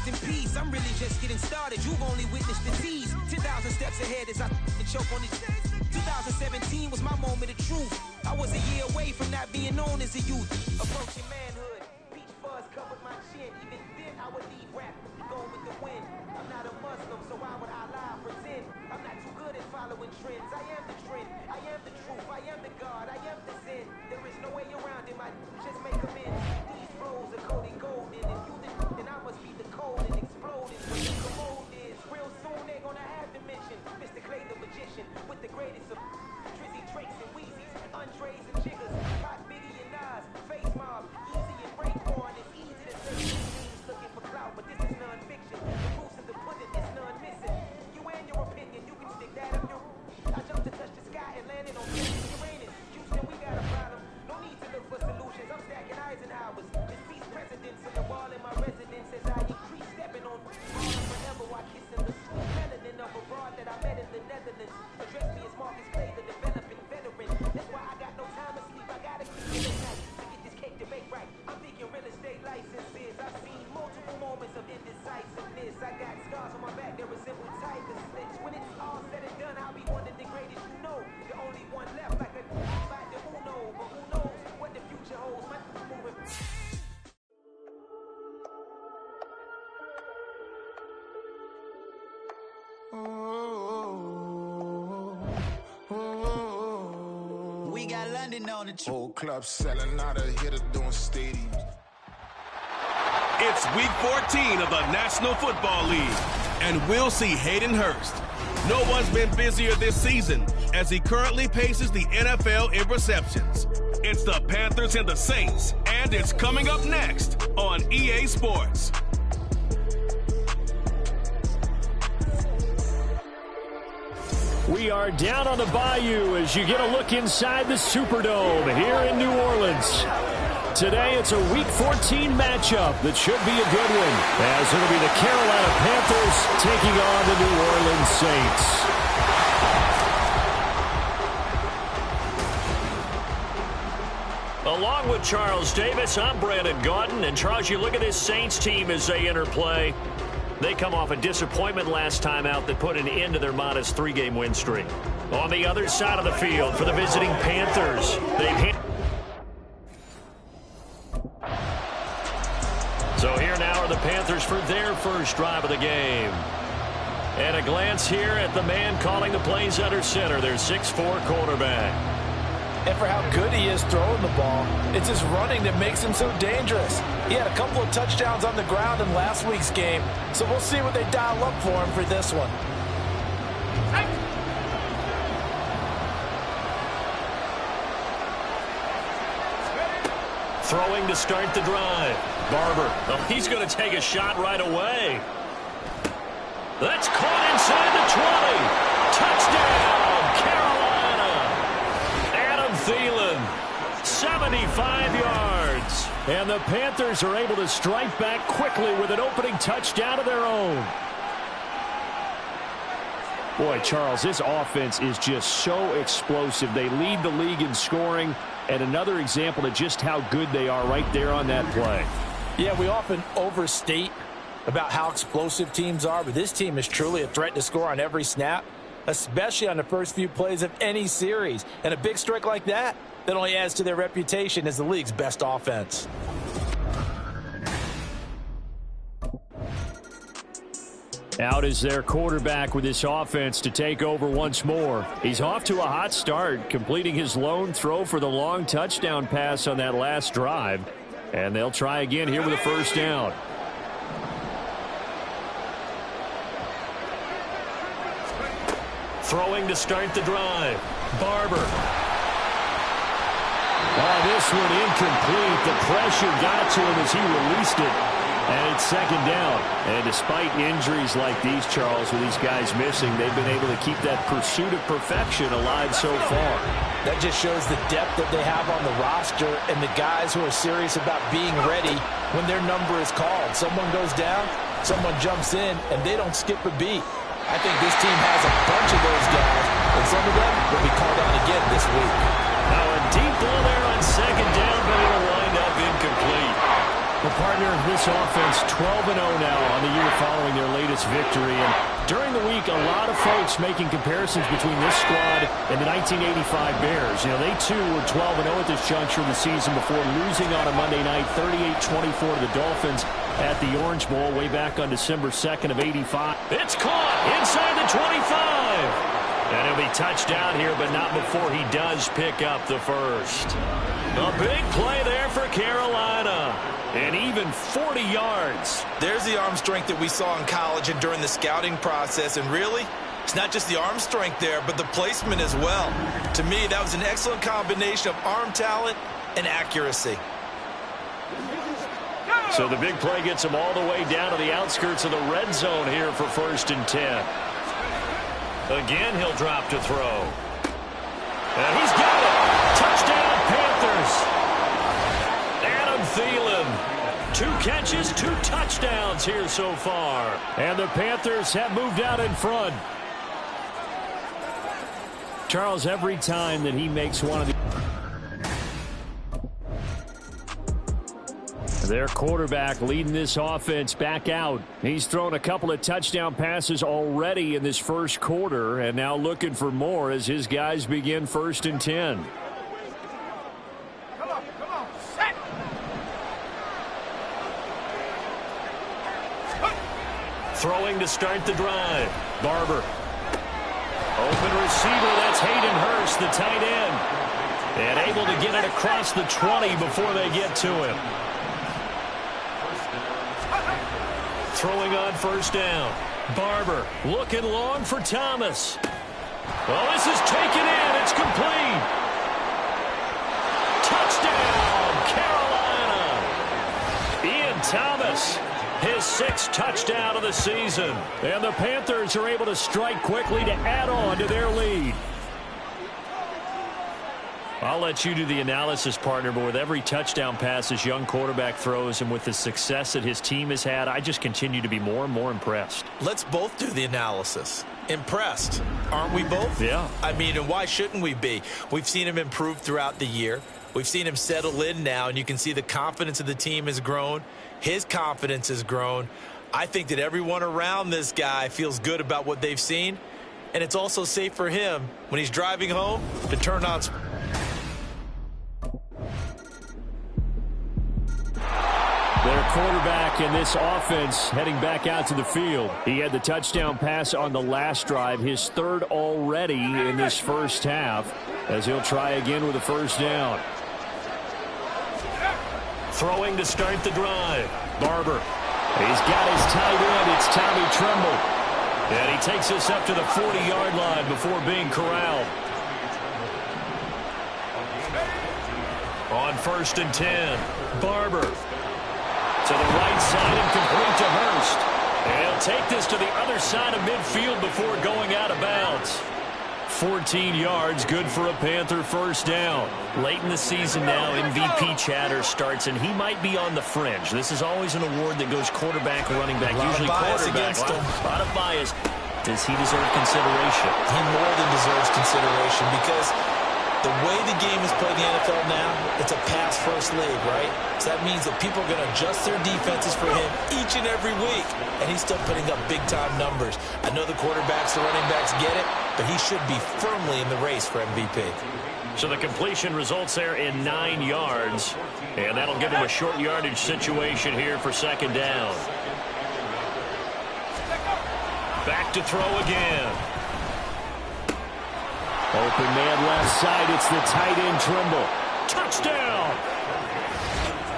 rest in peace. I'm really just getting started. You've only witnessed the tease. 10,000 steps ahead as I choke on it. 2017 was my moment of truth. I was a year away from not being known as a youth. Approaching manhood. Peach fuzz covered my chin. Even then I would leave rap going with the wind. I'm not a Muslim, so why would I lie or pretend? I'm not too good at following trends. I am the trend. I am the truth. I am the God. I am the sin. There is no way around it. I just make them in. These flows are coated golden. And you then I must be the cold and exploding. When the commode is real soon, they're gonna have to mention Mr. Clay the magician with the greatest of Drizzy Drakes and Wheezies, Andres and Jiggers, Pop, Biggie and Nas, Face Mob, Easy and Raekwon. It's easy to say things looking for clout, but this is non-fiction. The proof's in the pudding, it's none missing. You and your opinion, you can stick that up your. I jumped to touch the sky and landed on Uranus. Houston, we got a problem. No need to look for solutions. I'm stacking Eisenhowers. This peace presidents on the wall in my residence as I increase stepping on forever while kissing the sweet melanin of a broad that I met in the Netherlands. Address me as Marcus Clay, the developing veteran. That's why I got no time to sleep. I gotta keep it at night to get this cake to bake right. I'm thinking real estate licenses. I've seen multiple moments of indecisiveness. I got scars on my back that resemble tiger slits. When it's all said and done, I'll be one of the greatest you know. The only one left like a fight the Uno. But who knows what the future holds? My moving. We got London on the whole club selling out of here to doing stadiums. It's week 14 of the National Football League, and we'll see Hayden Hurst. No one's been busier this season as he currently paces the NFL in receptions. It's the Panthers and the Saints, and it's coming up next on EA Sports. We are down on the bayou as you get a look inside the Superdome here in New Orleans. Today it's a Week 14 matchup that should be a good one, as it'll be the Carolina Panthers taking on the New Orleans Saints. Along with Charles Davis, I'm Brandon Gaudin. And Charles, you look at this Saints team as they enter play. They come off a disappointment last time out that put an end to their modest 3-game win streak. On the other side of the field for the visiting Panthers, So here now are the Panthers for their first drive of the game. And a glance here at the man calling the plays under center, their 6'4" quarterback. And for how good he is throwing the ball, it's his running that makes him so dangerous. He had a couple of touchdowns on the ground in last week's game, so we'll see what they dial up for him for this one. Throwing to start the drive. Barber. Oh, he's going to take a shot right away. That's caught inside the 20. Touchdown, Carolina. Adam Thielen. 75 yards. And the Panthers are able to strike back quickly with an opening touchdown of their own. Boy, Charles, this offense is just so explosive. They lead the league in scoring, and another example of just how good they are right there on that play. Yeah, we often overstate about how explosive teams are, but this team is truly a threat to score on every snap, especially on the first few plays of any series. And a big strike like that only adds to their reputation as the league's best offense. Out is their quarterback with this offense to take over once more. He's off to a hot start, completing his lone throw for the long touchdown pass on that last drive. And they'll try again here with a first down. Throwing to start the drive. Barber. Oh, this one incomplete. The pressure got to him as he released it. And it's second down. And despite injuries like these, Charles, with these guys missing, they've been able to keep that pursuit of perfection alive so far. That just shows the depth that they have on the roster and the guys who are serious about being ready when their number is called. Someone goes down, someone jumps in, and they don't skip a beat. I think this team has a bunch of those guys, and some of them will be called on again this week. Now a deep ball there on second down, but it'll wind up incomplete. Well, partner, this offense 12-0 now on the year following their latest victory. And during the week, a lot of folks making comparisons between this squad and the 1985 Bears. You know, they too were 12-0 at this juncture of the season before losing on a Monday night 38-24 to the Dolphins at the Orange Bowl way back on December 2nd of '85. It's caught inside the 25. And he'll be touchdown here, but not before he does pick up the first. A big play there for Carolina. And even 40 yards. There's the arm strength that we saw in college and during the scouting process. And really, it's not just the arm strength there, but the placement as well. To me, that was an excellent combination of arm talent and accuracy. So the big play gets him all the way down to the outskirts of the red zone here for 1st and 10. Again, he'll drop to throw. And he's got it. Touchdown, Panthers. Adam Thielen. 2 catches, 2 touchdowns here so far. And the Panthers have moved out in front. Charles, every time that he makes one of the... Their quarterback leading this offense back out. He's thrown a couple of touchdown passes already in this first quarter and now looking for more as his guys begin 1st and 10. Come on, set. Throwing to start the drive. Barber. Open receiver, that's Hayden Hurst, the tight end. And able to get it across the 20 before they get to him. Throwing on 1st down. Barber looking long for Thomas. Well, this is taken in. It's complete. Touchdown, Carolina. Ian Thomas, his 6th touchdown of the season. And the Panthers are able to strike quickly to add on to their lead. I'll let you do the analysis, partner, but with every touchdown pass this young quarterback throws and with the success that his team has had, I just continue to be more and more impressed. Let's both do the analysis. Impressed, aren't we both? Yeah. I mean, and why shouldn't we be? We've seen him improve throughout the year. We've seen him settle in now, and you can see the confidence of the team has grown. His confidence has grown. I think that everyone around this guy feels good about what they've seen, and it's also safe for him when he's driving home to turn on. Their quarterback in this offense heading back out to the field. He had the touchdown pass on the last drive, his 3rd already in this first half, as he'll try again with a 1st down. Throwing to start the drive. Barber. He's got his tight end. It's Tommy Tremble. And he takes us up to the 40-yard line before being corralled. On 1st and 10, Barber. To the right side and complete to Hurst. And he'll take this to the other side of midfield before going out of bounds. 14 yards, good for a Panther 1st down. Late in the season now, MVP chatter starts, and he might be on the fringe. This is always an award that goes quarterback, running back, usually quarterback. A lot of bias. Does he deserve consideration? He more than deserves consideration because the way the game is played in the NFL now, it's a pass-first league, right? So that means that people are going to adjust their defenses for him each and every week, and he's still putting up big-time numbers. I know the quarterbacks, the running backs get it, but he should be firmly in the race for MVP. So the completion results there in 9 yards, and that'll give him a short yardage situation here for 2nd down. Back to throw again. Open man left side. It's the tight end Trimble. Touchdown!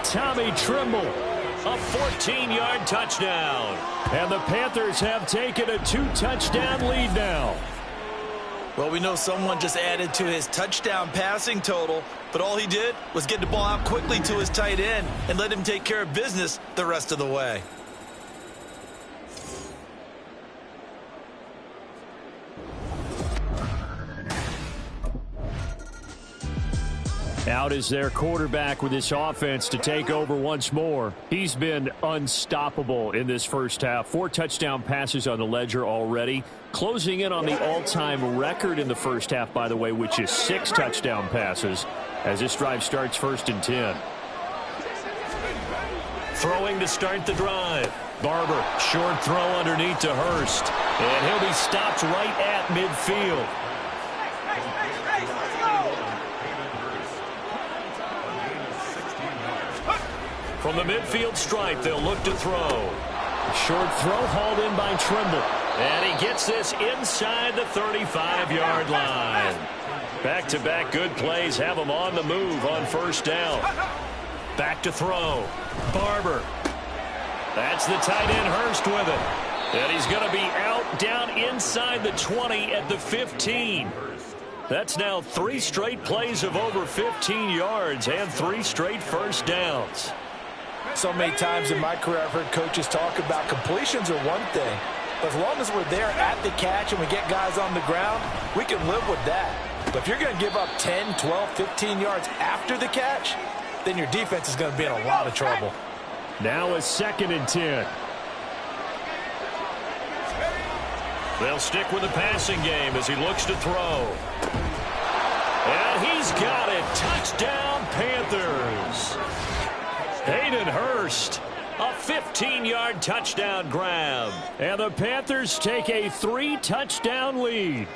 Tommy Trimble. A 14-yard touchdown. And the Panthers have taken a 2-touchdown lead now. Well, we know someone just added to his touchdown passing total, but all he did was get the ball out quickly to his tight end and let him take care of business the rest of the way. Out is their quarterback with this offense to take over once more. He's been unstoppable in this first half. 4 touchdown passes on the ledger already. Closing in on the all-time record in the first half, by the way, which is 6 touchdown passes as this drive starts 1st and 10. throwing to start the drive. Barber, short throw underneath to Hurst. And he'll be stopped right at midfield. From the midfield stripe, they'll look to throw. Short throw hauled in by Trimble. And he gets this inside the 35-yard line. Back-to-back good plays have him on the move on first down. Back to throw. Barber. That's the tight end Hurst with it. And he's going to be out down inside the 20 at the 15. That's now 3 straight plays of over 15 yards and 3 straight first downs. So many times in my career I've heard coaches talk about completions are one thing. But as long as we're there at the catch and we get guys on the ground, we can live with that. But if you're going to give up 10, 12, 15 yards after the catch, then your defense is going to be in a lot of trouble. Now a 2nd and 10. They'll stick with the passing game as he looks to throw. And he's got it. Touchdown, Panthers. Hayden Hurst, a 15-yard touchdown grab. And the Panthers take a 3-touchdown lead.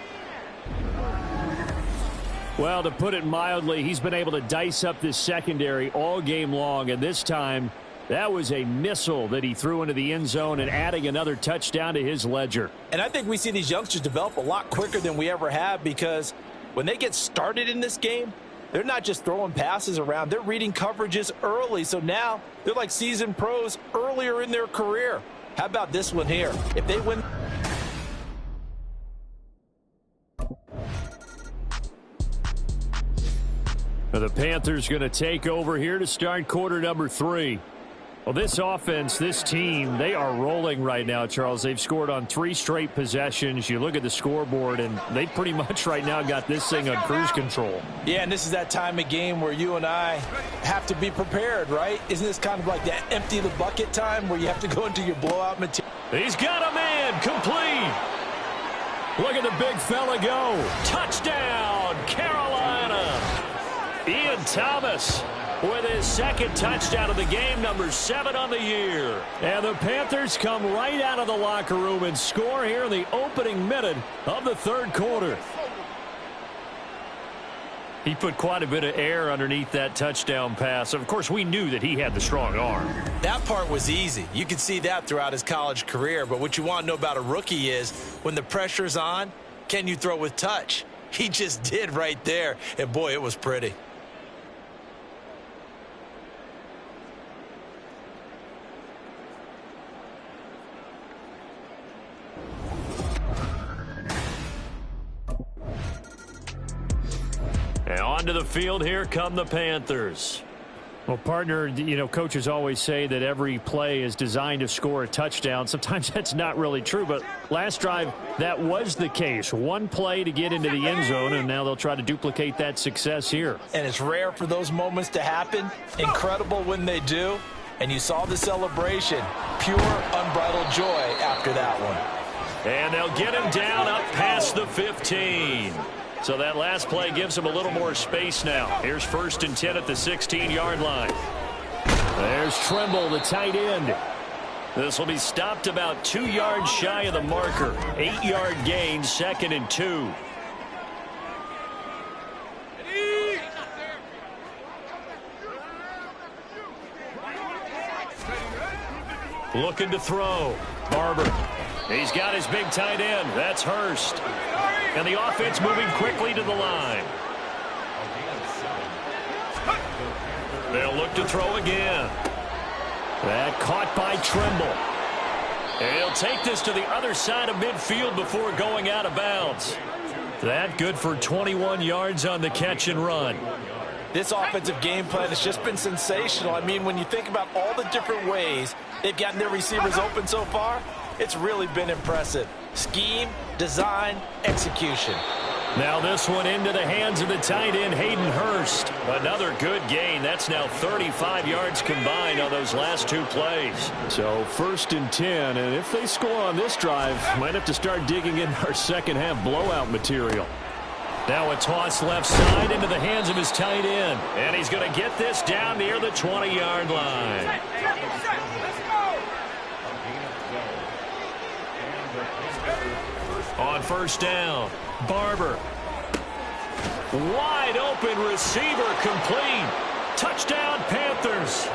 Well, to put it mildly, he's been able to dice up this secondary all game long, and this time that was a missile that he threw into the end zone and adding another touchdown to his ledger. And I think we see these youngsters develop a lot quicker than we ever have, because when they get started in this game, they're not just throwing passes around. They're reading coverages early, so now they're like seasoned pros earlier in their career. How about this one here? If they win... The Panthers going to take over here to start quarter number 3. Well, this offense, this team, they are rolling right now, Charles. They've scored on 3 straight possessions. You look at the scoreboard, and they pretty much right now got this thing on cruise control. Yeah, and this is that time of game where you and I have to be prepared, right? Isn't this kind of like that empty the bucket time where you have to go into your blowout material? He's got a man complete. Look at the big fella go. Touchdown, Carolina. Ian Thomas with his 2nd touchdown of the game, number 7 on the year. And the Panthers come right out of the locker room and score here in the opening minute of the 3rd quarter. He put quite a bit of air underneath that touchdown pass. Of course, we knew that he had the strong arm. That part was easy. You could see that throughout his college career. But what you want to know about a rookie is when the pressure's on, can you throw with touch? He just did right there. And, boy, it was pretty. And onto the field, here come the Panthers. Well, partner, you know, coaches always say that every play is designed to score a touchdown. Sometimes that's not really true, but last drive, that was the case. 1 play to get into the end zone, and now they'll try to duplicate that success here. And it's rare for those moments to happen. Incredible when they do. And you saw the celebration. Pure, unbridled joy after that one. And they'll get him down up past the 15. So that last play gives him a little more space now. Here's 1st and 10 at the 16-yard line. There's Trimble, the tight end. This will be stopped about 2 yards shy of the marker. 8-yard gain, 2nd and 2. Looking to throw. Barber. He's got his big tight end. That's Hurst. And the offense moving quickly to the line. They'll look to throw again. That caught by Trimble. And he'll take this to the other side of midfield before going out of bounds. That good for 21 yards on the catch and run. This offensive game plan has just been sensational. I mean, when you think about all the different ways they've gotten their receivers open so far, it's really been impressive. Scheme, design, execution. Now this one into the hands of the tight end, Hayden Hurst. Another good gain. That's now 35 yards combined on those last 2 plays. So 1st and 10, and if they score on this drive, might have to start digging in our second half blowout material. Now a toss left side into the hands of his tight end. And he's going to get this down near the 20-yard line. On first down, Barber. Wide open receiver complete. Touchdown, Panthers.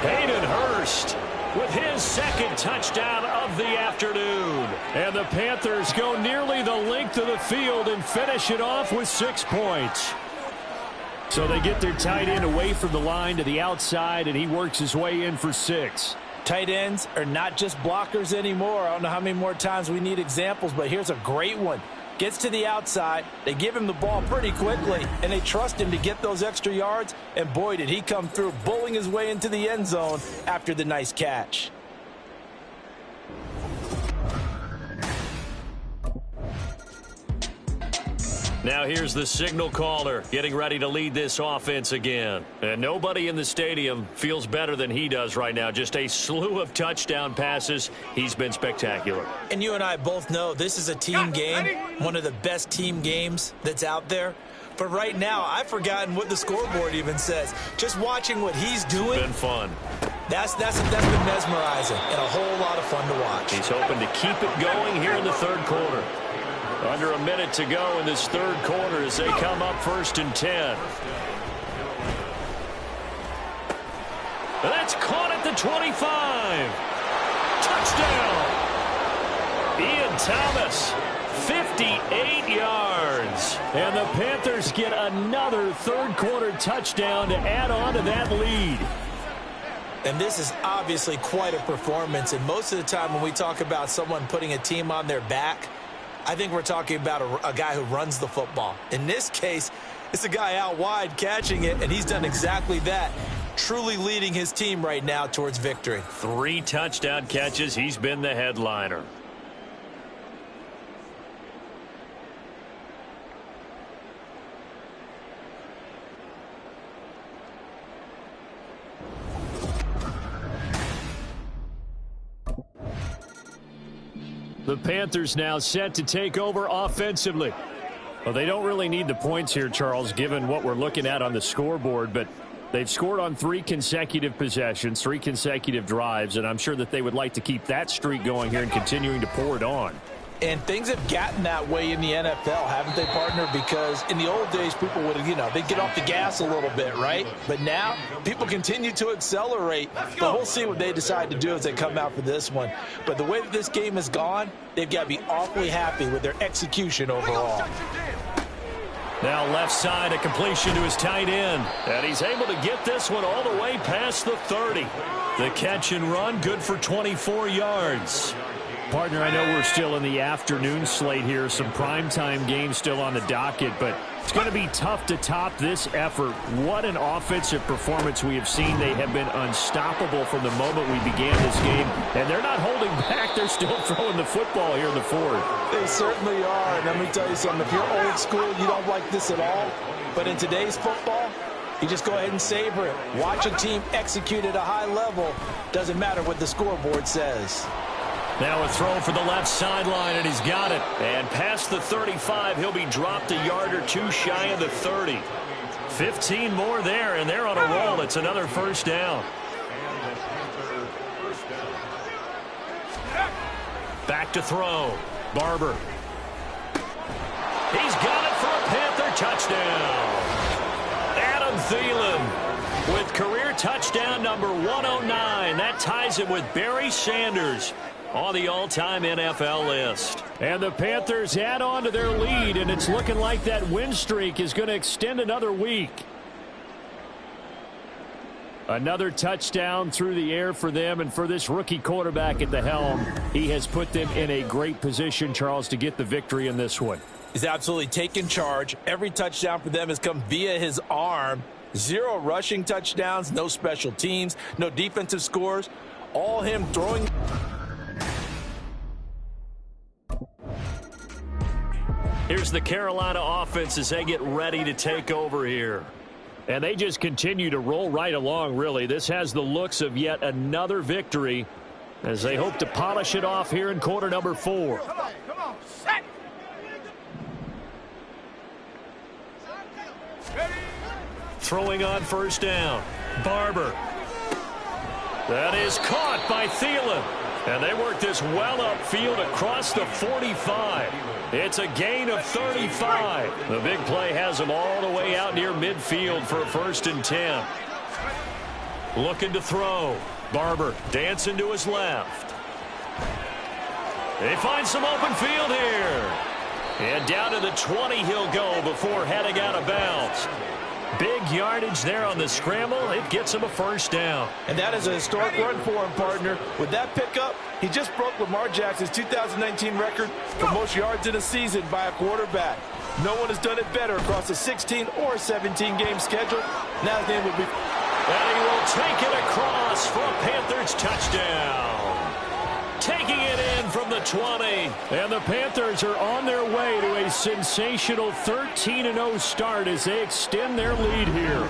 Hayden Hurst with his second touchdown of the afternoon. And the Panthers go nearly the length of the field and finish it off with 6 points. So they get their tight end away from the line to the outside, and he works his way in for 6. Tight ends are not just blockers anymore. I don't know how many more times we need examples, but here's a great one. Gets to the outside, they give him the ball pretty quickly, and they trust him to get those extra yards, and boy, did he come through, bowling his way into the end zone after the nice catch. Now here's the signal caller getting ready to lead this offense again. And nobody in the stadium feels better than he does right now. Just a slew of touchdown passes. He's been spectacular. And you and I both know this is a team game, one of the best team games that's out there. But right now, I've forgotten what the scoreboard even says. Just watching what he's doing. Been fun. That's been mesmerizing and a whole lot of fun to watch. He's hoping to keep it going here in the third quarter. Under a minute to go in this third quarter as they come up 1st and 10. That's caught at the 25. Touchdown. Ian Thomas, 58 yards. And the Panthers get another third quarter touchdown to add on to that lead. And this is obviously quite a performance. And most of the time when we talk about someone putting a team on their back, I think we're talking about a guy who runs the football. In this case, it's a guy out wide catching it, and he's done exactly that, truly leading his team right now towards victory. 3 touchdown catches. He's been the headliner. The Panthers now set to take over offensively. Well, they don't really need the points here, Charles, given what we're looking at on the scoreboard, but they've scored on 3 consecutive possessions, 3 consecutive drives, and I'm sure that they would like to keep that streak going here and continuing to pour it on. And things have gotten that way in the NFL, haven't they, partner? Because in the old days, people would, they'd get off the gas a little bit, right? But now, people continue to accelerate. But we'll see what they decide to do as they come out for this one. But the way that this game has gone, they've got to be awfully happy with their execution overall. Now left side, a completion to his tight end. And he's able to get this one all the way past the 30. The catch and run, good for 24 yards. Partner, I know we're still in the afternoon slate here. Some primetime games still on the docket, but it's going to be tough to top this effort. What an offensive performance we have seen. They have been unstoppable from the moment we began this game, and they're not holding back. They're still throwing the football here in the fourth. They certainly are, and let me tell you something. If you're old school, you don't like this at all, but in today's football, you just go ahead and savor it. Watch a team execute at a high level. Doesn't matter what the scoreboard says. Now a throw for the left sideline, and he's got it. And past the 35, he'll be dropped a yard or 2 shy of the 30. 15 more there, and they're on a roll. It's another first down. Back to throw. Barber. He's got it for a Panther touchdown. Adam Thielen with career touchdown number 109. That ties him with Barry Sanders on the all-time NFL list. And the Panthers add on to their lead, and it's looking like that win streak is going to extend another week. Another touchdown through the air for them, and for this rookie quarterback at the helm, he has put them in a great position, Charles, to get the victory in this one. He's absolutely taken charge. Every touchdown for them has come via his arm. 0 rushing touchdowns, no special teams, no defensive scores. All him throwing. Here's the Carolina offense as they get ready to take over here. And they just continue to roll right along, really. This has the looks of yet another victory as they hope to polish it off here in quarter number 4. Come on, set. Throwing on first down. Barber. That is caught by Thielen. And they work this well upfield across the 45. It's a gain of 35. The big play has them all the way out near midfield for a 1st and 10. Looking to throw. Barber dancing to his left. They find some open field here. And down to the 20 he'll go before heading out of bounds. Big yardage there on the scramble. It gets him a 1st down. And that is a historic run for him, partner. With that pickup, he just broke Lamar Jackson's 2019 record for most yards in a season by a quarterback. No one has done it better across a 16 or 17-game schedule. Now his name will be... And he will take it across for a Panthers touchdown. Taking it in from the 20. And the Panthers are on their way to a sensational 13-0 start as they extend their lead here.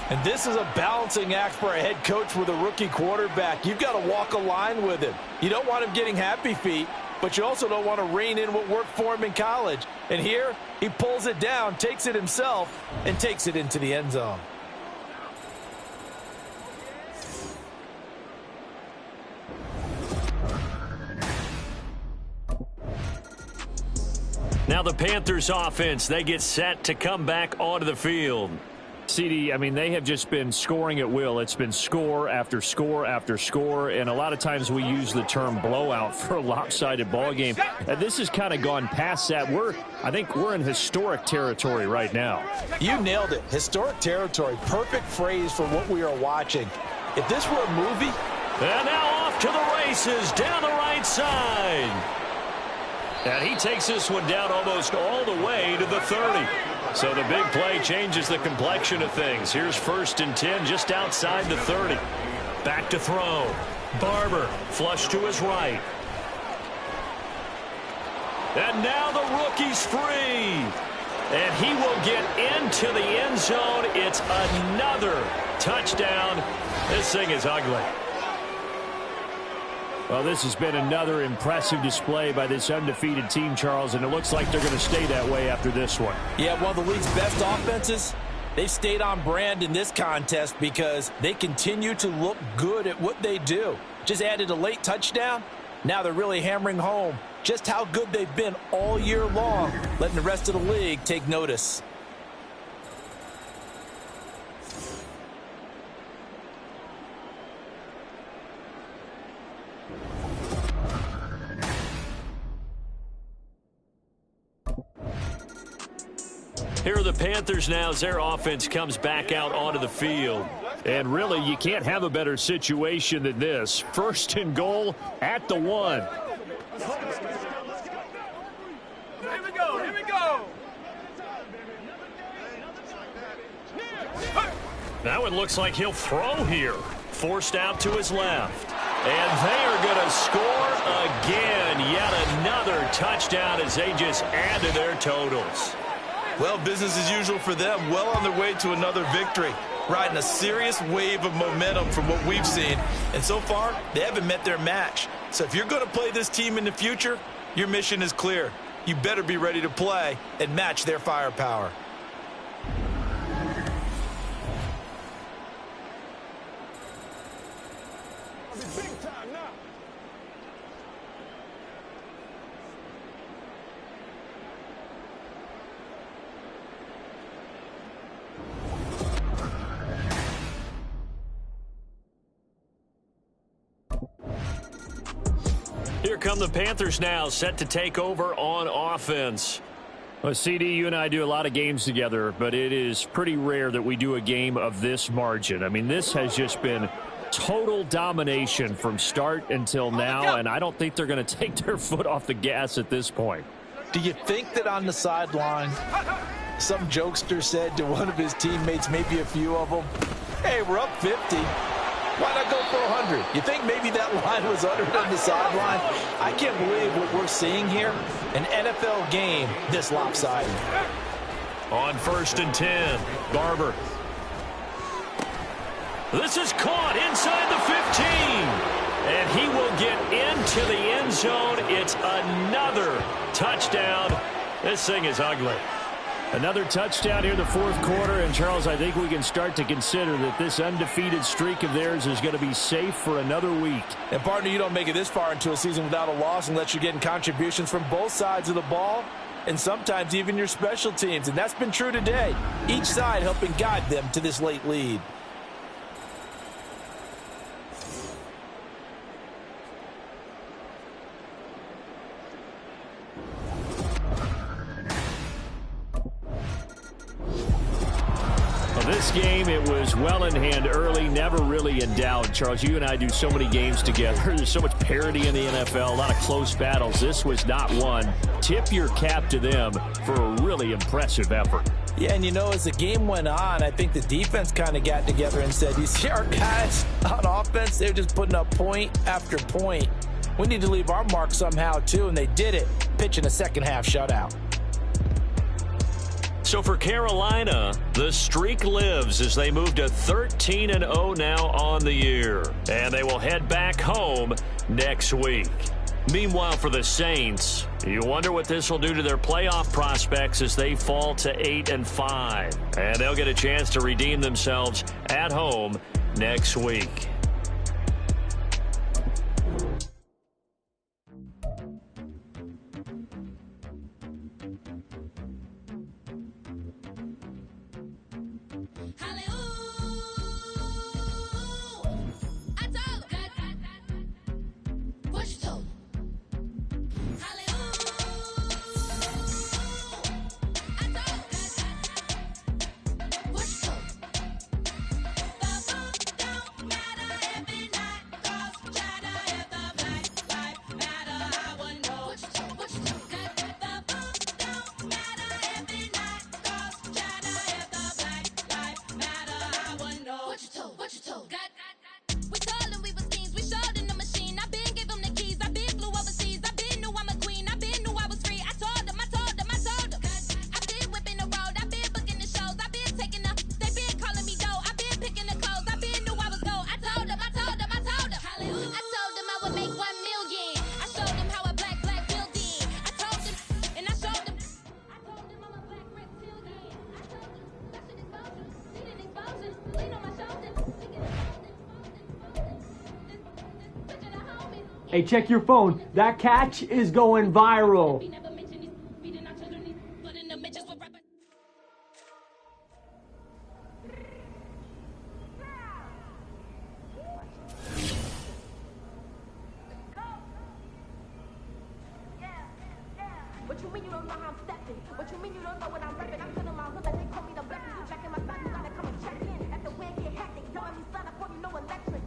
And this is a balancing act for a head coach with a rookie quarterback. You've got to walk a line with him. You don't want him getting happy feet, but you also don't want to rein in what worked for him in college. And here, he pulls it down, takes it himself, and takes it into the end zone. Now the Panthers offense, they get set to come back onto the field. CD, I mean, they have just been scoring at will. It's been score after score after score, and a lot of times we use the term blowout for a lopsided ball game. And this has kind of gone past that. I think we're in historic territory right now. You nailed it. Historic territory. Perfect phrase for what we are watching. If this were a movie... And now off to the races down the right side. And he takes this one down almost all the way to the 30. So the big play changes the complexion of things. Here's 1st and 10 just outside the 30. Back to throw. Barber flush to his right. And now the rookie's free. And he will get into the end zone. It's another touchdown. This thing is ugly. Well, this has been another impressive display by this undefeated team, Charles, and it looks like they're going to stay that way after this one. Yeah, one of the league's best offenses. They've stayed on brand in this contest because they continue to look good at what they do. Just added a late touchdown. Now they're really hammering home just how good they've been all year long, letting the rest of the league take notice. Here are the Panthers now as their offense comes back out onto the field. And really, you can't have a better situation than this. 1st and goal at the 1. Here we go, here we go. That one looks like he'll throw here. Forced out to his left. And they are going to score again. Yet another touchdown as they just add to their totals. Well, business as usual for them. Well on their way to another victory. Riding a serious wave of momentum from what we've seen. And so far, they haven't met their match. So if you're going to play this team in the future, your mission is clear. You better be ready to play and match their firepower. Here come the Panthers now, set to take over on offense. Well, CD, you and I do a lot of games together, but it is pretty rare that we do a game of this margin. I mean, this has just been total domination from start until now, and I don't think they're going to take their foot off the gas at this point. Do you think that on the sideline, some jokester said to one of his teammates, maybe a few of them, hey, we're up 50. Why not go for 100? You think maybe that line was uttered on the sideline? I can't believe what we're seeing here. An NFL game this lopsided. On 1st and 10, Barber. This is caught inside the 15. And he will get into the end zone. It's another touchdown. This thing is ugly. Another touchdown here in the fourth quarter. And, Charles, I think we can start to consider that this undefeated streak of theirs is going to be safe for another week. And, partner, you don't make it this far into a season without a loss unless you're getting contributions from both sides of the ball and sometimes even your special teams. And that's been true today. Each side helping guide them to this late lead. This game, it was well in hand early, never really in doubt. Charles, you and I do so many games together. There's so much parity in the NFL, a lot of close battles. This was not one. Tip your cap to them for a really impressive effort. Yeah, and as the game went on, I think the defense kind of got together and said, you see our guys on offense, they're just putting up point after point. We need to leave our mark somehow, too, and they did it, pitching a second-half shutout. So for Carolina, the streak lives as they move to 13-0 now on the year. And they will head back home next week. Meanwhile, for the Saints, you wonder what this will do to their playoff prospects as they fall to 8-5. And they'll get a chance to redeem themselves at home next week. Hey, check your phone. That catch is going viral. What you mean you don't know how I'm stepping? What you mean you don't know what I'm repping? I'm telling my hood like they call me the black. You jacking my son, you gotta come and check in. At the wind get hectic, telling me son, I call you no electric.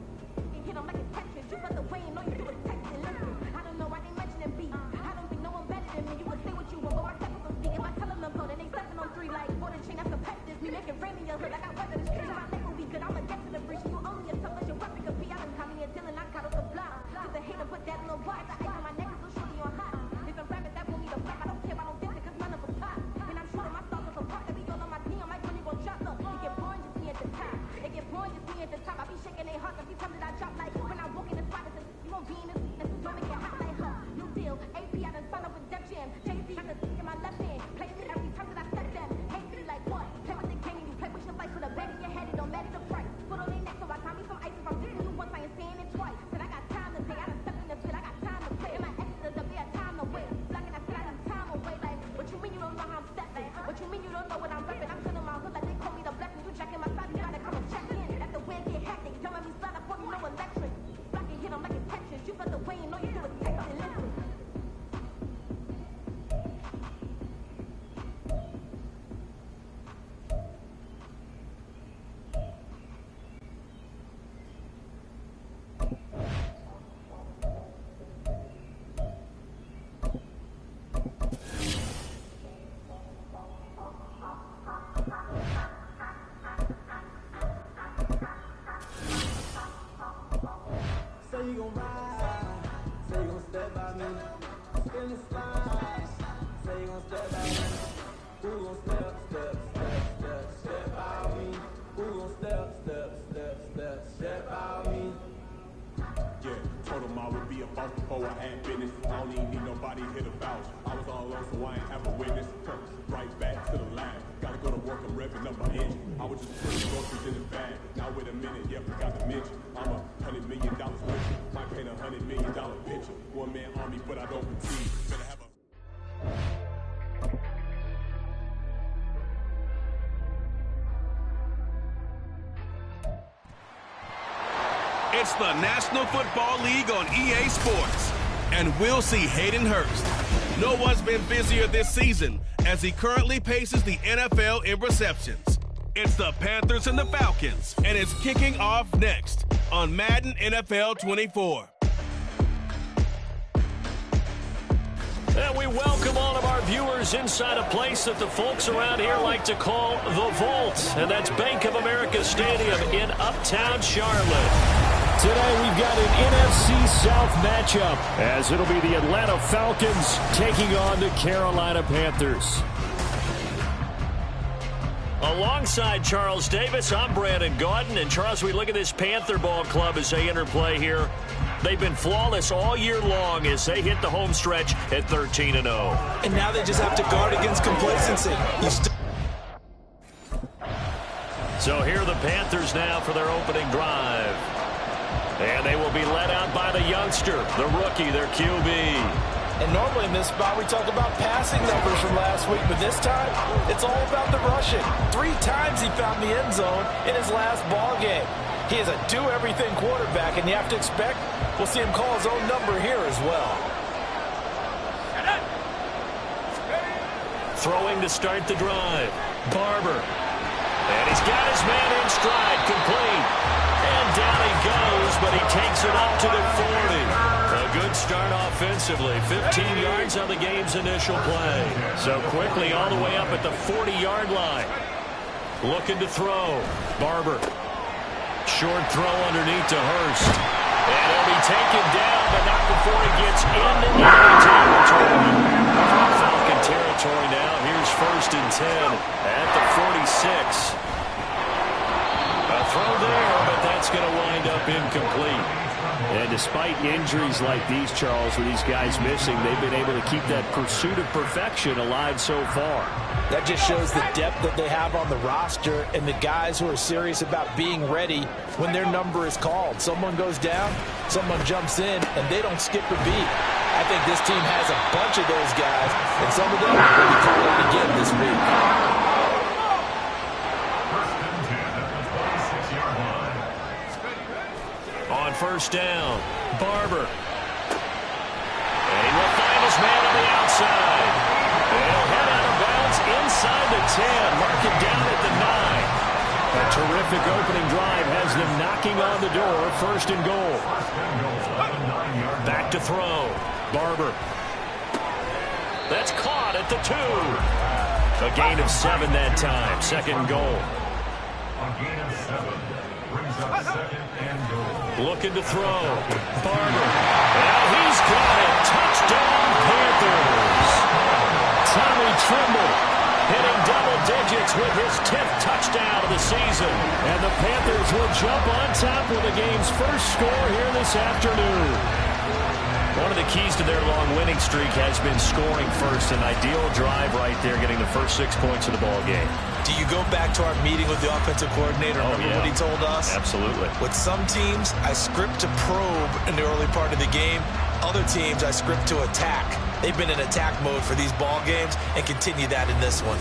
You hit them like it's Tetris. You got the way, you know you do it texting. Listen, I don't know why they mentioning beat. I don't think no one better than me. You can say what you want, but my step was speaking. If I tell them I'm good, and they 7 on 3 like Gordon Chain, that's competitive. Me making rain in your hood, I got weather the street. My neck will be good. I'ma get to the breach. You only as tough as your weapon could be. I done caught me until I got off the block. Cause the hater put that little bar. The ice on my neck is so shorty on hot. There's a rabbit that want me to fuck. I don't care, I don't think it, cause none of them pop. And I'm shooting my stars with some rock. They be all on my DM like when you gon' drop. Look, it get boring just me at the top. It get boring just me at the top. I be shaking their hearts every time that I drop. Like when I walk in the spot, it says, you won't be in this. This is make it hot like her. New deal, AP, I done signed up with Def Jam. JC, got the stick in my left hand. Play me every time that I step them. Hate me like what? Play with the game and you play with your life with a bag in your head. It don't matter the price. Put on their neck so I got me some ice. If I'm dissing you once, I ain't saying it twice. Said I got time to pay. I done stepped in the field. I got time to play. And my extras up there, time to wait. Blocking, I said I done time away. Like, what you mean you don't know how I'm stepping? What you mean you don't know what I'm repping? I'm telling my hood like they call me the black. You jacking my side, you gotta come and check in. At the wind get hectic. Telling me son, I call you no electric. Blocking, hit them like it's Tetris. You got the way, you know you do it texting. Listen. Say you gon' ride, say you gon' step by me, spin the slide, say you gon' step by me, who gon' step by me, who gon' step by me. Yeah, told him I would be a boss before I had business. I don't even need nobody here to vouch. I was all alone, so I ain't have a witness. Right back to the line. was just putting groceries in the bag. Now wait a minute, yeah, forgot to mention. I'm $100 million richer. Might paint $100 million picture. One-man army, but I don't fatigue. Better have a... It's the National Football League on EA Sports, and we'll see Hayden Hurst. No one's been busier this season as he currently paces the NFL in receptions. It's the Panthers and the Falcons, and it's kicking off next on Madden NFL 24. And we welcome all of our viewers inside a place that the folks around here like to call the Vault, and that's Bank of America Stadium in Uptown Charlotte. Today we've got an NFC South matchup, as it'll be the Atlanta Falcons taking on the Carolina Panthers. Alongside Charles Davis, I'm Brandon Gaudin. And Charles, we look at this Panther ball club as they interplay here. They've been flawless all year long as they hit the home stretch at 13-0. And now they just have to guard against complacency. So here are the Panthers now for their opening drive. And they will be led out by the youngster, the rookie, their QB. And normally in this spot we talk about passing numbers from last week, but this time it's all about the rushing. 3 times he found the end zone in his last ball game. He is a do-everything quarterback, and you have to expect we'll see him call his own number here as well. Throwing to start the drive, Barber. And he's got his man in stride, complete. And down he goes, but he takes it up to the 40. A good start offensively. 15 yards on the game's initial play. So quickly all the way up at the 40-yard line. Looking to throw. Barber. Short throw underneath to Hurst. And he'll be taken down, but not before he gets into enemy territory. Falcon territory now. Here's 1st and 10 at the 46. A throw there, but that's going to wind up incomplete. And despite injuries like these, Charles, with these guys missing, they've been able to keep that pursuit of perfection alive so far. That just shows the depth that they have on the roster and the guys who are serious about being ready when their number is called. Someone goes down, someone jumps in, and they don't skip a beat. I think this team has a bunch of those guys, and some of them will be called out again this week. On 1st down, Barber. And he will find his man on the outside. And he'll head out of bounds inside the 10. Mark it down at the 9. A terrific opening drive has them knocking on the door. 1st and goal. Back to throw. Barber. That's caught at the 2. A gain of 7 that time. 2nd goal. A gain of 7 brings up 2nd and goal. Looking to throw. Barber. And he's got it. Touchdown, Panthers. Tommy Tremble hitting double digits with his 10th touchdown of the season. And the Panthers will jump on top with the game's first score here this afternoon. One of the keys to their long winning streak has been scoring first. An ideal drive right there, getting the first 6 points of the ball game. Do you go back to our meeting with the offensive coordinator? Remember what he told us? Absolutely. With some teams, I script to probe in the early part of the game. Other teams, I script to attack. They've been in attack mode for these ball games and continue that in this one.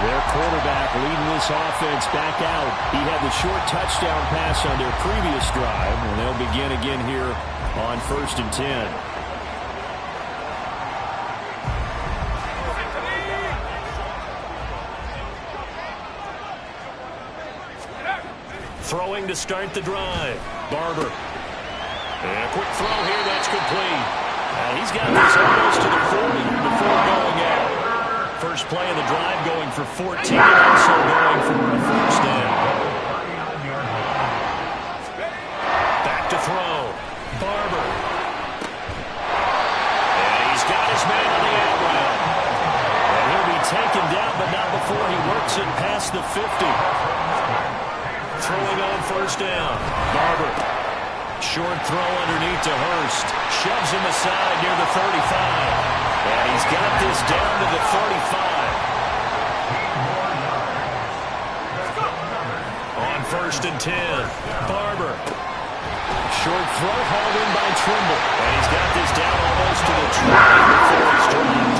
Their quarterback leading this offense back out. He had the short touchdown pass on their previous drive, and they'll begin again here on 1st and 10. Throwing to start the drive. Barber. And a quick throw here, that's complete. He's got this almost to the 40 before going out. First play of the drive going for 14, also going for a 1st down. Back to throw. Barber. And he's got his man on the out route. And he'll be taken down, but not before he works it past the 50. Throwing on 1st down. Barber. Short throw underneath to Hurst. Shoves him aside near the 35. And he's got this down to the 35. On 1st and 10, Barber. Short throw hauled in by Trimble. And he's got this down almost to the 20 before he's dropped.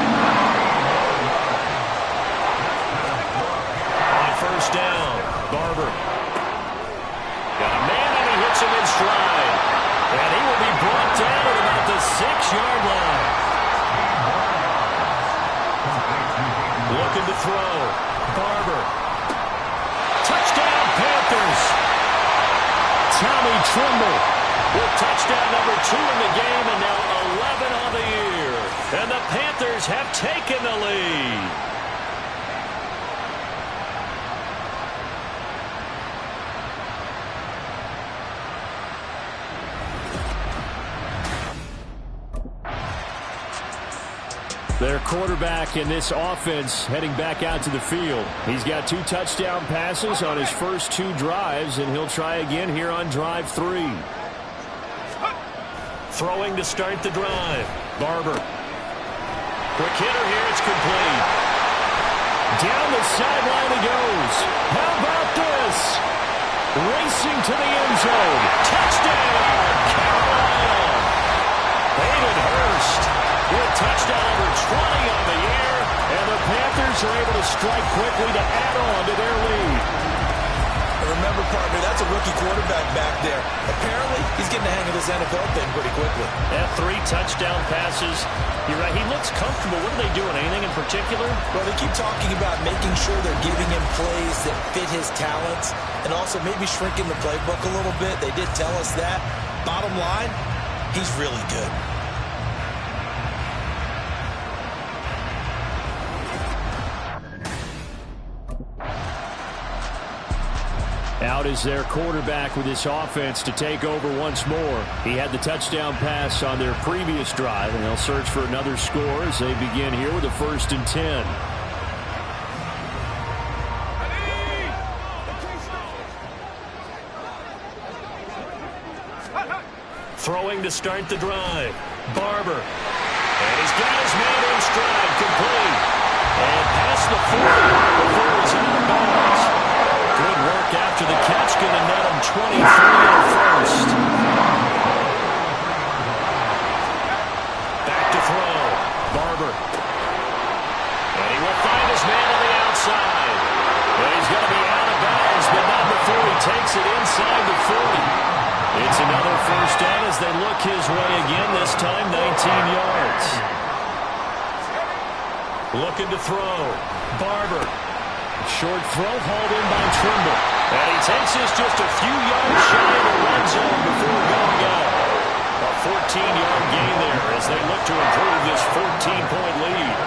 On 1st down, Barber. Got a man and he hits him in stride. And he will be brought down at about the 6-yard line. Looking to throw. Barber. Touchdown, Panthers. Tommy Trimble with touchdown number 2 in the game and now 11 on the year. And the Panthers have taken the lead. Their quarterback in this offense heading back out to the field. He's got 2 touchdown passes on his first 2 drives, and he'll try again here on drive 3. Throwing to start the drive. Barber. Quick hitter here. It's complete. Down the sideline he goes. How about this? Racing to the end zone. Touchdown, Carolina. Hayden Hurst with touchdown number 20 on the year, and the Panthers are able to strike quickly to add on to their lead. Remember, partner, that's a rookie quarterback back there. Apparently, he's getting the hang of this NFL thing pretty quickly. 3 touchdown passes. You're right, he looks comfortable. What are they doing? Anything in particular? Well, they keep talking about making sure they're giving him plays that fit his talents and also maybe shrinking the playbook a little bit. They did tell us that. Bottom line, he's really good. Out is their quarterback with this offense to take over once more. He had the touchdown pass on their previous drive, and they'll search for another score as they begin here with a 1st and 10. Throwing to start the drive. Barber. And he's got his man in stride, complete. And past the 40 before he's out of bounds. Good work after the catch, going to net him 23 on 1st. Back to throw. Barber. And he will find his man on the outside. And he's going to be out of bounds, but not before he takes it inside the 40. It's another 1st down as they look his way again, this time 19 yards. Looking to throw. Barber. Short throw hauled in by Trimble. And he takes this just a few yards shy of the red zone before going out. A 14-yard gain there as they look to improve this 14-point lead.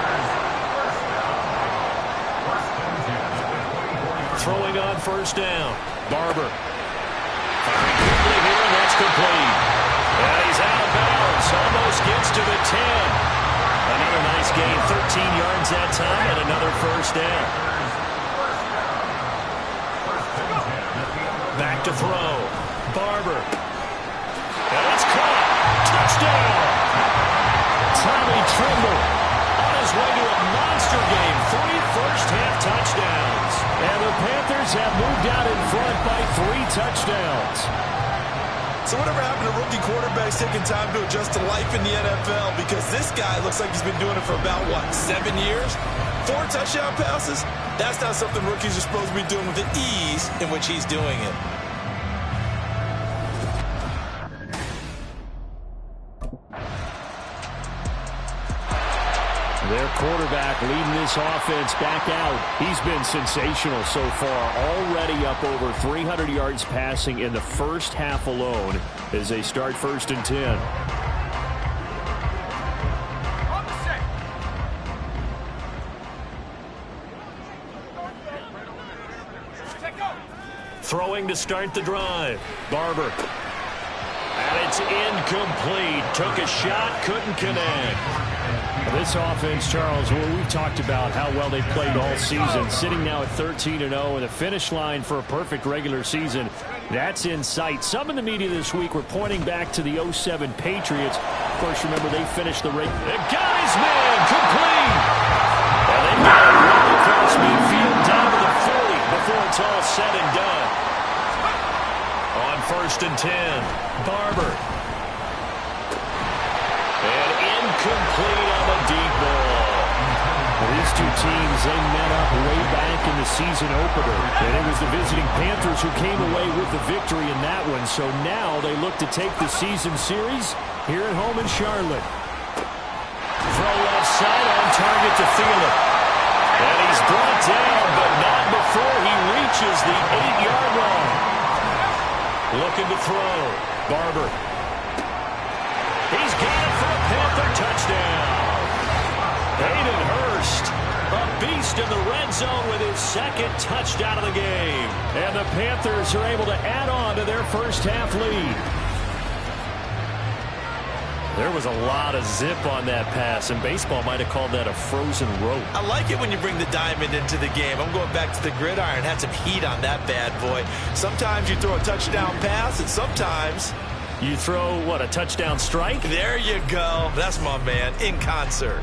Throwing on 1st down. Barber. Firing quickly here, and that's complete. And he's out of bounds. Almost gets to the 10. Another nice gain. 13 yards that time and another 1st down. Back to throw. Barber. And it's caught. Touchdown. Tommy Trimble on his way to a monster game. 3 first-half touchdowns. And the Panthers have moved out in front by 3 touchdowns. So whatever happened to rookie quarterbacks taking time to adjust to life in the NFL? Because this guy looks like he's been doing it for about, 7 years? 4 touchdown passes? That's not something rookies are supposed to be doing with the ease in which he's doing it. Their quarterback leading this offense back out. He's been sensational so far, already up over 300 yards passing in the first half alone as they start 1st and 10. Throwing to start the drive. Barber. And It's incomplete. Took a shot, couldn't connect. This offense, Charles, well, we've talked about how well they played all season, sitting now at 13-0 and a finish line for a perfect regular season. That's in sight. Some in the media this week were pointing back to the 07 Patriots. Of course, remember, they finished the race. The guy's man, complete! And they got it right across midfield down to the 40 before it's all said and done. On 1st and 10, Barber. And incomplete on the deep ball. Well, these two teams, they met up way back in the season opener. And it was the visiting Panthers who came away with the victory in that one. So now they look to take the season series here at home in Charlotte. Throw left side on target to Thielen. And he's brought down, but not before he reaches the 8-yard line. Looking to throw. Barber. He's got it for a Panther touchdown. Hayden Hurst, a beast in the red zone with his second touchdown of the game. And the Panthers are able to add on to their first half lead. There was a lot of zip on that pass, and baseball might have called that a frozen rope. I like it when you bring the diamond into the game. I'm going back to the gridiron. Had some heat on that bad boy. Sometimes you throw a touchdown pass, and sometimes you throw, what, a touchdown strike? There you go. That's my man, in concert.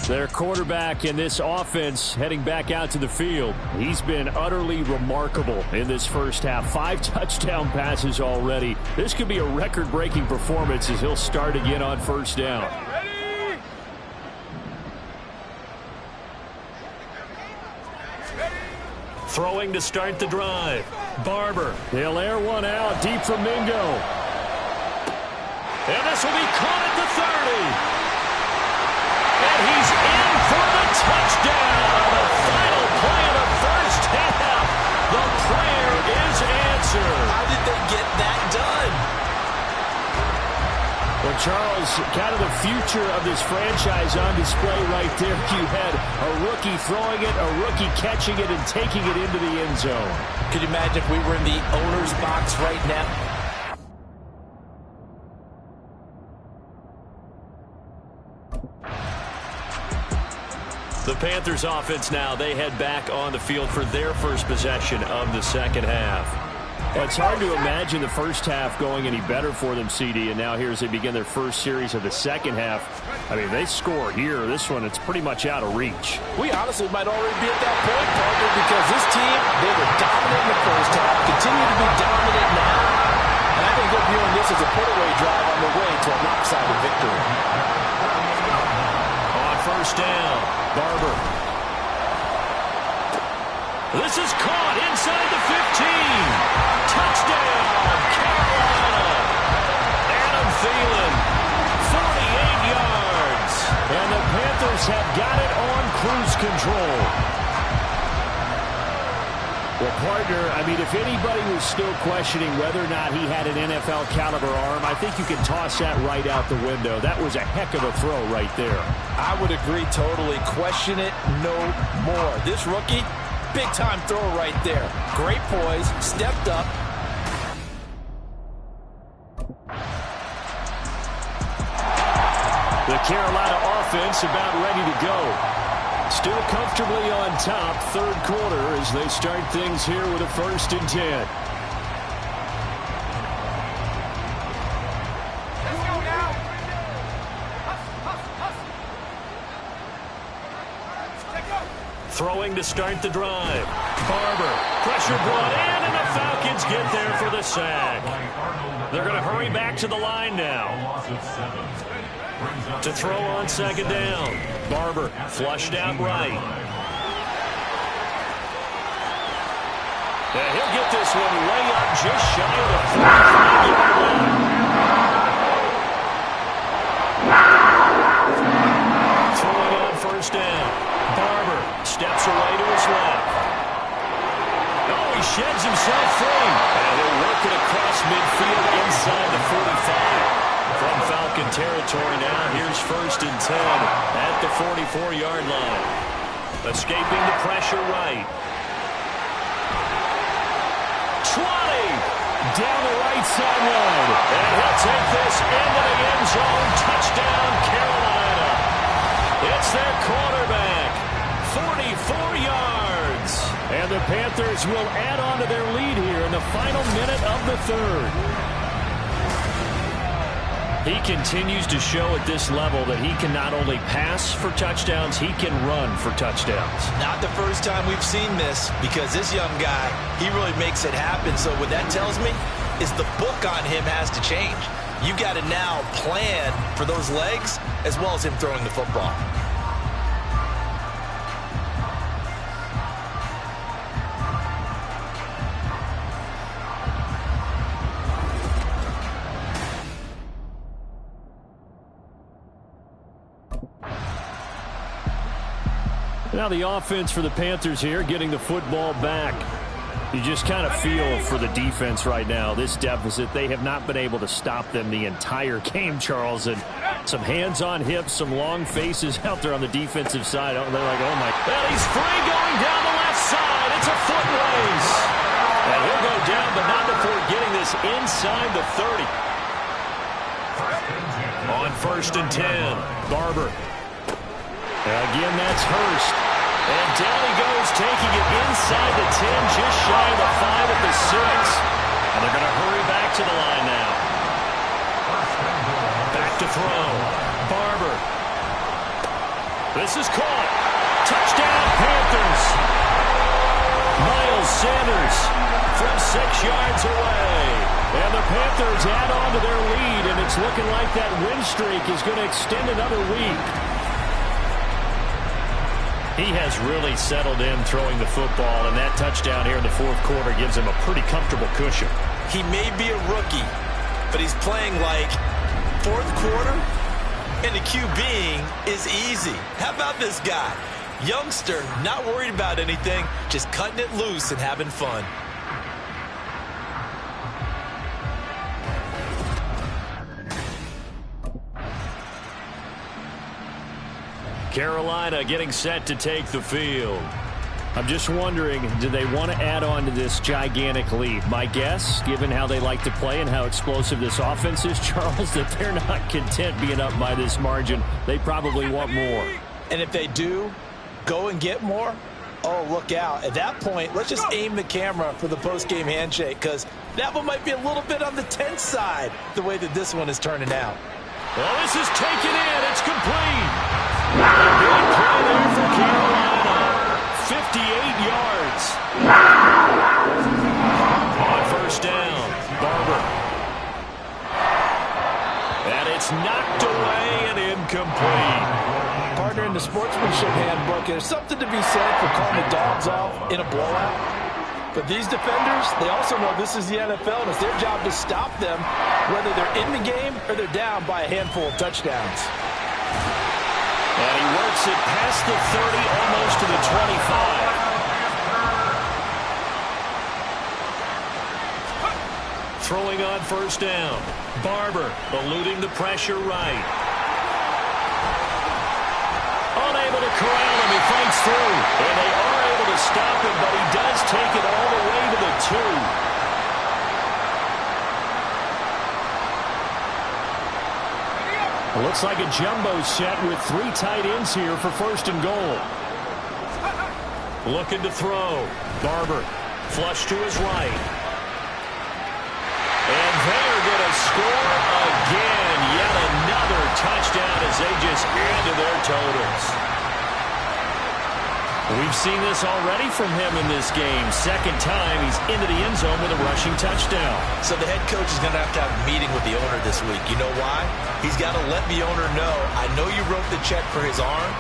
Their quarterback in this offense heading back out to the field. He's been utterly remarkable in this first half. 5 touchdown passes already. This could be a record-breaking performance as he'll start again on first down. Throwing to start the drive. Barber. He'll air one out deep from Mingo. And this will be caught at the 30. And he's in for the touchdown. The final play of the first half. The prayer is answered. How did they get that done? Well, Charles, kind of the future of this franchise on display right there. You had a rookie throwing it, a rookie catching it, and taking it into the end zone. Could you imagine if we were in the owner's box right now? The Panthers offense now, they head back on the field for their first possession of the second half. It's hard to imagine the first half going any better for them, CD, and now here as they begin their first series of the second half. I mean, they score here. This one, it's pretty much out of reach. We honestly might already be at that point, partner, because this team, they were dominant in the first half, continue to be dominant now, and I think they're viewing this as a put-away drive on the way to a lopsided victory. On first down, Barber. This is caught inside the 15. Touchdown, Carolina. Adam Thielen, 48 yards. And the Panthers have got it on cruise control. Well, partner, I mean, if anybody was still questioning whether or not he had an NFL caliber arm, I think you can toss that right out the window. That was a heck of a throw right there. I would agree totally. Question it no more. This rookie, big-time throw right there. Great poise, stepped up. The Carolina offense about ready to go. Still comfortably on top, third quarter as they start things here with a 1st and 10. Throwing to start the drive. Barber, pressure brought in, and the Falcons get there for the sack. They're going to hurry back to the line now. To throw on second down. Barber flushed out right. And he'll get this one way up just shy of the 45-yard line. Throwing on first down. Barber steps away to his left. Oh, he sheds himself free. And he'll work it across midfield inside the 45. From Falcon territory now, here's 1st and 10 at the 44-yard line. Escaping the pressure right. 20 down the right sideline. And he'll take this into the end zone. Touchdown, Carolina. It's their quarterback. 44 yards. And the Panthers will add on to their lead here in the final minute of the 3rd. He continues to show at this level that he can not only pass for touchdowns, he can run for touchdowns. Not the first time we've seen this, because this young guy, he really makes it happen. So what that tells me is the book on him has to change. You got to now plan for those legs as well as him throwing the football. Now the offense for the Panthers here, getting the football back. You just kind of feel for the defense right now, this deficit. They have not been able to stop them the entire game, Charles. And some hands on hips, some long faces out there on the defensive side. They're like, oh, my. Well, he's free going down the left side. It's a foot race. And he'll go down, but not before getting this inside the 30. On 1st and 10, Barber. Again, that's Hurst. And down he goes, taking it inside the 10, just shy of the 5 at the 6. And they're going to hurry back to the line now. Back to throw. Barber. This is caught. Touchdown, Panthers. Miles Sanders from 6 yards away. And the Panthers add on to their lead, and it's looking like that win streak is going to extend another week. He has really settled in throwing the football, and that touchdown here in the 4th quarter gives him a pretty comfortable cushion. He may be a rookie, but he's playing like 4th quarter, and the QBing is easy. How about this guy? Youngster, not worried about anything, just cutting it loose and having fun. Carolina getting set to take the field. I'm just wondering, do they want to add on to this gigantic lead? My guess, given how they like to play and how explosive this offense is, Charles, that they're not content being up by this margin. They probably want more. And if they do go and get more, oh, look out. At that point, let's just aim the camera for the post-game handshake, because that one might be a little bit on the tense side, the way that this one is turning out. Well, this is taken in. It's complete. Big play there for Carolina. 58 yards. On 1st down, Barber. And it's knocked away and incomplete. Partner, in the sportsmanship handbook, there's something to be said for calling the dogs off in a blowout. But these defenders, they also know this is the NFL, and it's their job to stop them, whether they're in the game or they're down by a handful of touchdowns. And he works it past the 30, almost to the 25. Throwing on 1st down. Barber eluding the pressure right. Unable to corral him. He fights through. And they are able to stop him, but he does take it all the way to the 2. It looks like a jumbo set with 3 tight ends here for 1st and goal. Looking to throw. Barber. Flush to his right. And they're going to score again. Yet another touchdown as they just add to their totals. We've seen this already from him in this game. 2nd time he's into the end zone with a rushing touchdown. So the head coach is going to have a meeting with the owner this week. You know why? He's got to let the owner know, I know you wrote the check for his arm,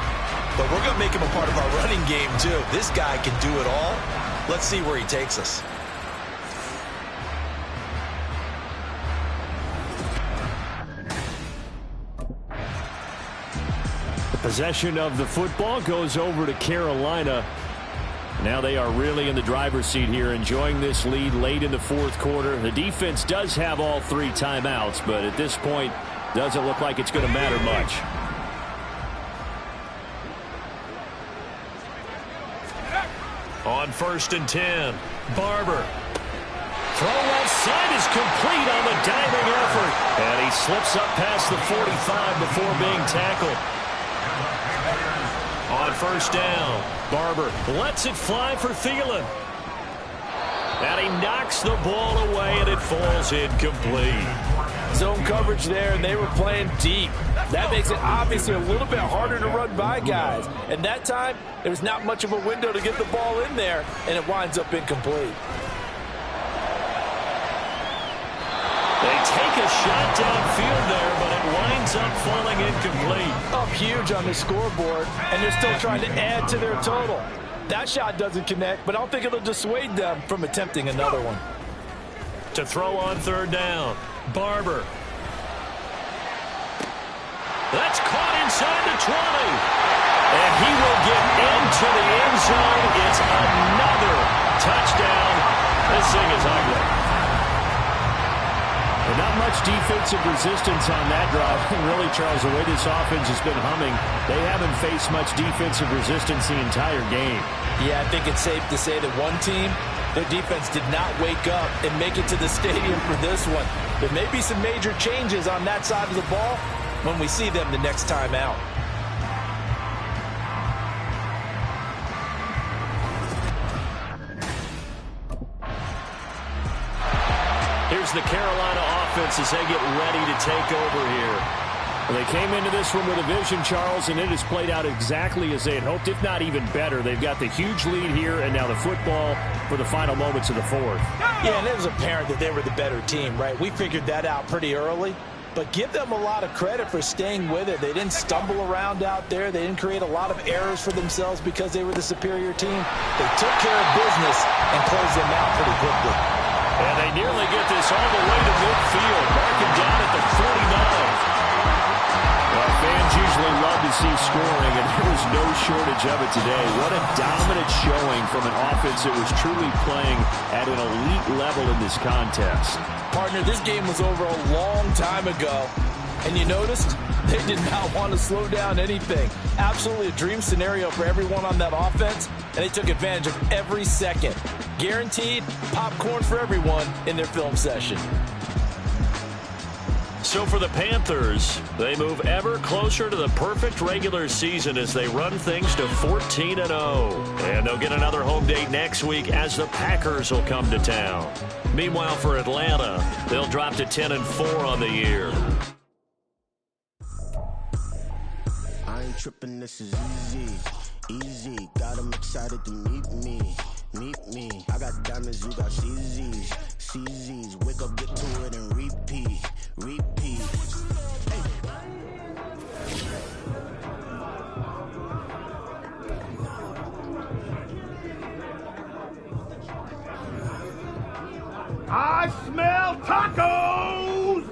but we're going to make him a part of our running game too. This guy can do it all. Let's see where he takes us. Possession of the football goes over to Carolina. Now they are really in the driver's seat here, enjoying this lead late in the 4th quarter. The defense does have all 3 timeouts, but at this point, Doesn't look like it's going to matter much. On 1st and 10, Barber. Throw left side is complete on the diving effort. And he slips up past the 45 before being tackled. On 1st down, Barber lets it fly for Thielen. And he knocks the ball away, and it falls incomplete. Zone coverage there, and they were playing deep. That makes it obviously a little bit harder to run by guys. And that time, there's not much of a window to get the ball in there, and it winds up incomplete. They take a shot downfield there, but it winds up falling incomplete. Up huge on the scoreboard, and they're still trying to add to their total. That shot doesn't connect, but I don't think it'll dissuade them from attempting another one. To throw on 3rd down, Barber. That's caught inside the 20. And he will get into the end zone. It's another touchdown. This thing is ugly. And not much defensive resistance on that drive. And really, Charles, the way this offense has been humming, they haven't faced much defensive resistance the entire game. Yeah, I think it's safe to say that one team, their defense did not wake up and make it to the stadium for this one. There may be some major changes on that side of the ball when we see them the next time out. Here's the Carolina offense as they get ready to take over here. Well, they came into this one with a vision, Charles, and it has played out exactly as they had hoped, if not even better. They've got the huge lead here, and now the football for the final moments of the 4th. Yeah, and it was apparent that they were the better team, right? We figured that out pretty early. But give them a lot of credit for staying with it. They didn't stumble around out there. They didn't create a lot of errors for themselves because they were the superior team. They took care of business and closed them out pretty quickly. And they nearly get this all the way to midfield. Marking down at the 49. Well, fans usually love to see scoring, and there was no shortage of it today. What a dominant showing from an offense that was truly playing at an elite level in this contest. Partner, this game was over a long time ago, and you noticed they did not want to slow down anything. Absolutely a dream scenario for everyone on that offense, and they took advantage of every second. Guaranteed popcorn for everyone in their film session. So for the Panthers, they move ever closer to the perfect regular season as they run things to 14-0. And they'll get another home date next week as the Packers will come to town. Meanwhile, for Atlanta, they'll drop to 10-4 on the year. I ain't tripping, this is easy. Easy, got them excited to meet me. Meet me. I got diamonds, you got CZs. CZs, wake up, get to it, and repeat. Repeat. Hey. I smell tacos!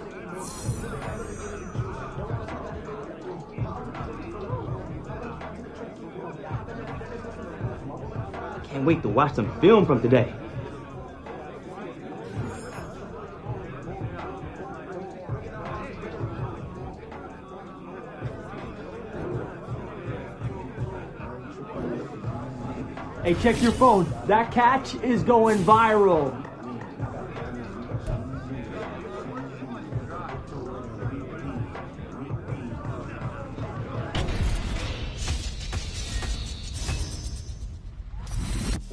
Can't wait to watch some film from today. Hey, check your phone. That catch is going viral.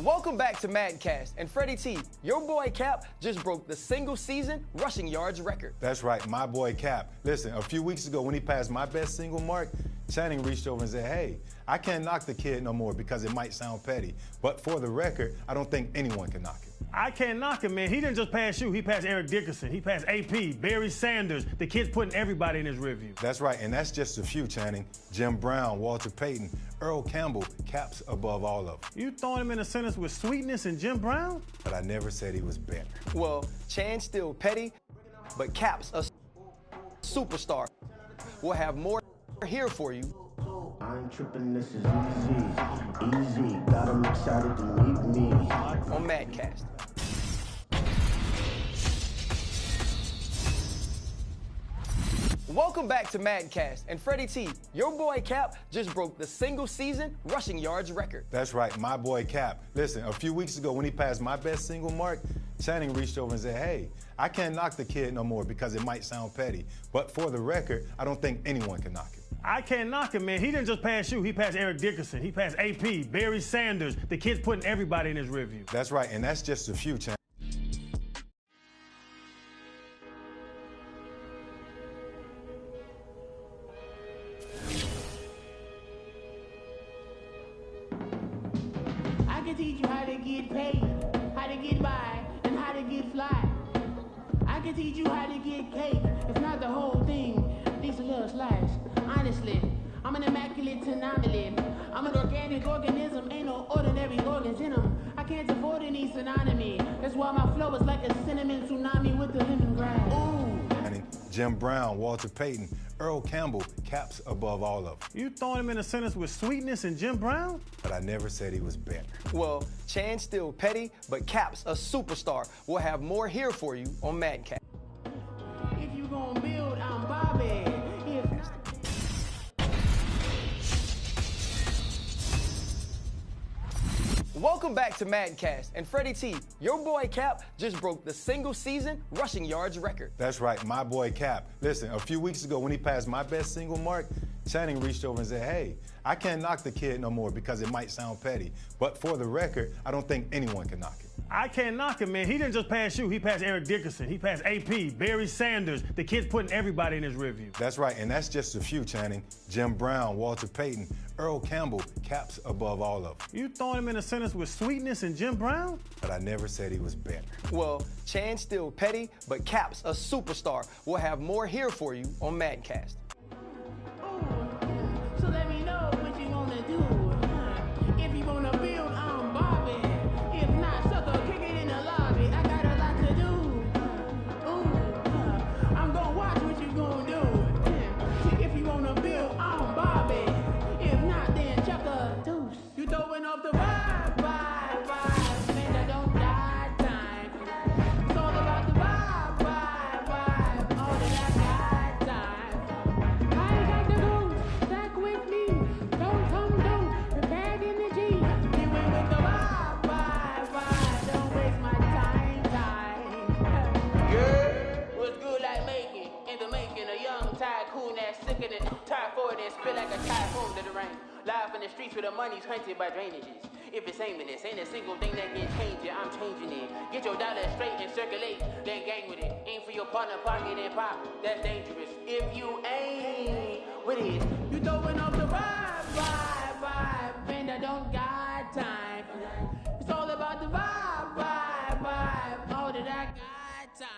Welcome back to Madcast, and Freddie T, your boy Cap just broke the single-season rushing yards record. That's right, my boy Cap. Listen, a few weeks ago when he passed my best single mark, Channing reached over and said, hey, I can't knock the kid no more because it might sound petty, but for the record, I don't think anyone can knock it. I can't knock him, man. He didn't just pass you. He passed Eric Dickerson. He passed AP, Barry Sanders. The kid's putting everybody in his review. That's right, and that's just a few, Channing. Jim Brown, Walter Payton, Earl Campbell, Cap's above all of them. You throwing him in a sentence with Sweetness and Jim Brown? But I never said he was better. Well, Chan's still petty, but Cap's a superstar. We'll have more here for you. I ain't tripping, this is easy. Easy, got them excited to meet me. On Madcast. Welcome back to Madcast. And Freddie T, your boy Cap just broke the single-season rushing yards record. That's right, my boy Cap. Listen, a few weeks ago when he passed my best single mark, Channing reached over and said, hey, I can't knock the kid no more because it might sound petty. But for the record, I don't think anyone can knock him. I can't knock him, man. He didn't just pass you. He passed Eric Dickerson. He passed AP, Barry Sanders. The kid's putting everybody in his rear view. That's right, and that's just a few, Channing. I can teach you how to get paid, how to get by, and how to get fly. I can teach you how to get cake. It's not the whole thing, these a little slice. Honestly, I'm an immaculate anomaly. I'm an organic organism, ain't no ordinary organs in them. I can't afford any synonymy. That's why my flow is like a cinnamon tsunami with the lemongrass. Ooh. Jim Brown, Walter Payton, Earl Campbell, Caps above all of them. You throwing him in a sentence with sweetness and Jim Brown? But I never said he was better. Well, Chan's still petty, but Cap's a superstar. We'll have more here for you on Madcast. If you gon' build, I'm Bobby. Welcome back to Madcast. And Freddie T, your boy Cap just broke the single-season rushing yards record. That's right, my boy Cap. Listen, a few weeks ago when he passed my best single mark, Channing reached over and said, hey, I can't knock the kid no more because it might sound petty. But for the record, I don't think anyone can knock him. I can't knock him, man. He didn't just pass you. He passed Eric Dickerson. He passed AP, Barry Sanders. The kid's putting everybody in his rear view. That's right, and that's just a few, Channing. Jim Brown, Walter Payton, Earl Campbell, Caps above all of them. You throwing him in a sentence with sweetness and Jim Brown? But I never said he was better. Well, Chan's still petty, but Cap's a superstar. We'll have more here for you on Madcast. So let me know what you wanna do. If you wanna build, I'm Bobby. If not, sucker, kick it in the lobby. I got a lot to do. I'm gonna watch what you gonna do. If you wanna build, I'm Bobby. If not, then chuck a deuce. You throwing off the vibe, vibe, vibe. Man, I don't die time. It's all about the vibe, vibe, vibe. All that I got time. I ain't got to go. Back with me. Don't come down. Prepared energy. You went with the vibe, vibe, vibe. Don't waste my time. Yeah. What's good like making? In the making, a young tycoon that's sickening. Tired for it and spit like a typhoon to the rain. Live in the streets where the money's hunted by drainages. If it's aimless, ain't a single thing that can change it. I'm changing it. Get your dollar straight and circulate, then gang with it. Aim for your partner, pocket and pop. That's dangerous. If you ain't with it, you throwing off the vibe, vibe, vibe. And I don't got time. It's all about the vibe, vibe, vibe. All that I got time.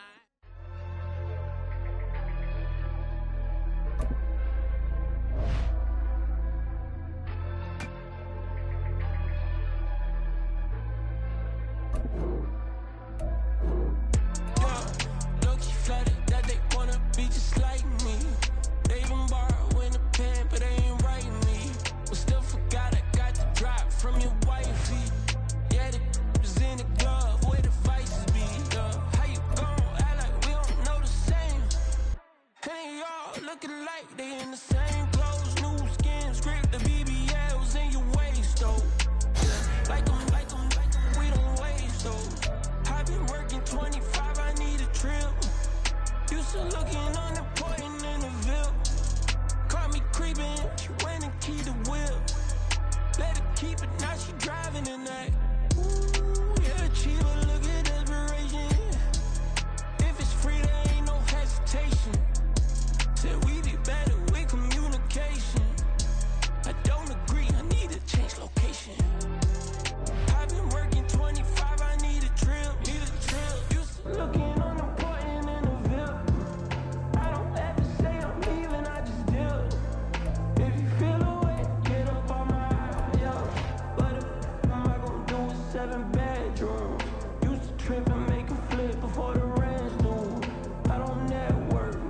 That they wanna be just like me. They even borrow in the pen, but they ain't writing me. But still forgot I got the drop from your wifey. Yeah, the was in the glove where the vices be. How you gon' act like we don't know the same? Hey, y'all looking like they in the same clothes, new skin, script, the BBLs in your waist, though. Like them, we don't waste, though. I've been working 25, I need a trip. Used to looking unimportant in the Ville. Caught me creeping, she went and keyed the wheel. Let her keep it, now she driving in that.